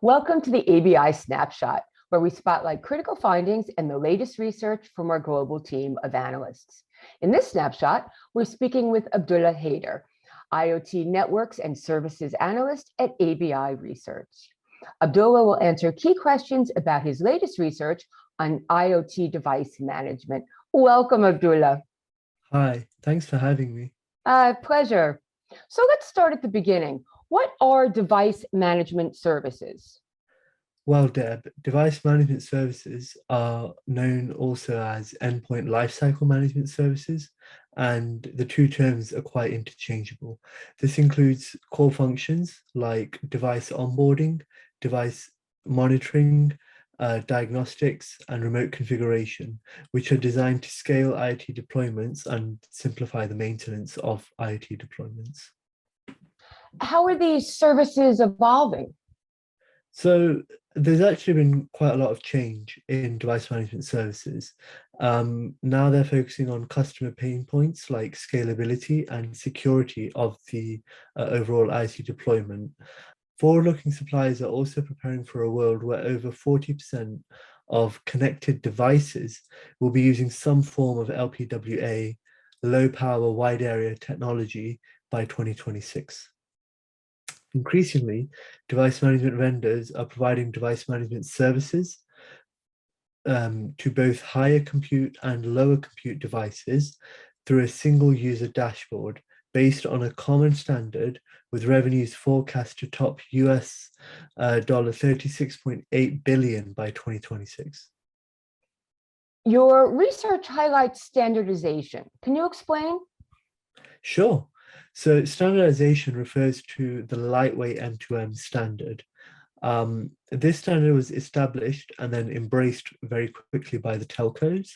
Welcome to the ABI Snapshot, where we spotlight critical findings and the latest research from our global team of analysts. In this snapshot, we're speaking with Abdullah Haider, IoT Networks and Services Analyst at ABI Research. Abdullah will answer key questions about his latest research on IoT device management. Welcome, Abdullah. Hi, thanks for having me. Pleasure. So let's start at the beginning. What are device management services? Well, Deb, device management services are known also as endpoint lifecycle management services, and the two terms are quite interchangeable. This includes core functions like device onboarding, device monitoring, diagnostics, and remote configuration, which are designed to scale IoT deployments and simplify the maintenance of IoT deployments. How are these services evolving? So there's actually been quite a lot of change in device management services. Now they're focusing on customer pain points like scalability and security of the overall IoT deployment. Forward-looking suppliers are also preparing for a world where over 40% of connected devices will be using some form of LPWA, low-power wide area technology by 2026. Increasingly, device management vendors are providing device management services to both higher compute and lower compute devices through a single user dashboard based on a common standard, with revenues forecast to top US $36.8 billion by 2026. Your research highlights standardization. Can you explain? Sure. So standardization refers to the lightweight M2M standard. This standard was established and then embraced very quickly by the telcos.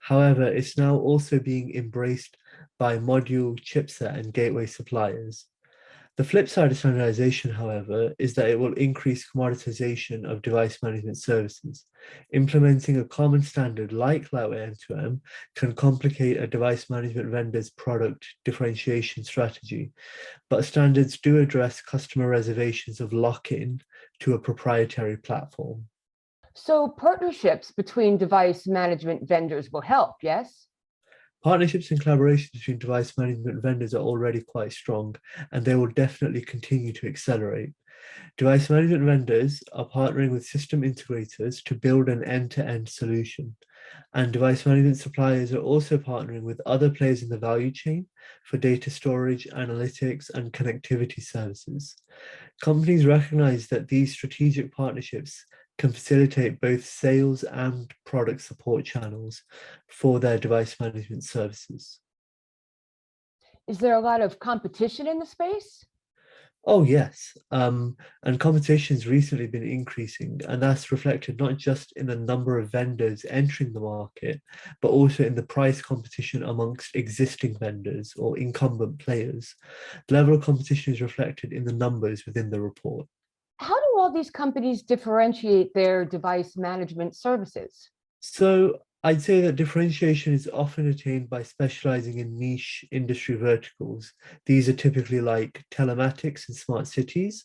However, it's now also being embraced by module, chipset, and gateway suppliers. The flip side of standardization, however, is that it will increase commoditization of device management services. Implementing a common standard like lightweight M2M can complicate a device management vendor's product differentiation strategy, but standards do address customer reservations of lock-in to a proprietary platform. So partnerships between device management vendors will help, yes? Partnerships and collaborations between device management vendors are already quite strong, and they will definitely continue to accelerate. Device management vendors are partnering with system integrators to build an end-to-end solution, and device management suppliers are also partnering with other players in the value chain for data storage, analytics, and connectivity services. Companies recognize that these strategic partnerships can facilitate both sales and product support channels for their device management services. Is there a lot of competition in the space? Oh, yes. And competition's recently been increasing, and that's reflected not just in the number of vendors entering the market, but also in the price competition amongst existing vendors or incumbent players. The level of competition is reflected in the numbers within the report. How do all these companies differentiate their device management services? So I'd say that differentiation is often attained by specializing in niche industry verticals. These are typically like telematics and smart cities.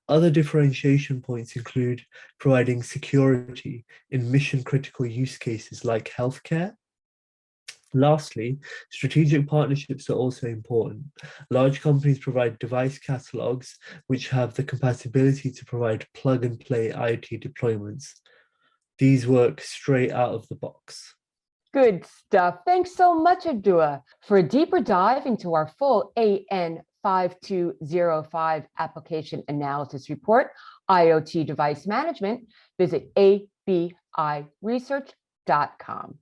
Other differentiation points include providing security in mission-critical use cases like healthcare. Lastly, strategic partnerships are also important. Large companies provide device catalogs, which have the compatibility to provide plug-and-play IoT deployments. These work straight out of the box. Good stuff. Thanks so much, Abdullah. For a deeper dive into our full AN 5205 application analysis report, IoT device management, visit abiresearch.com.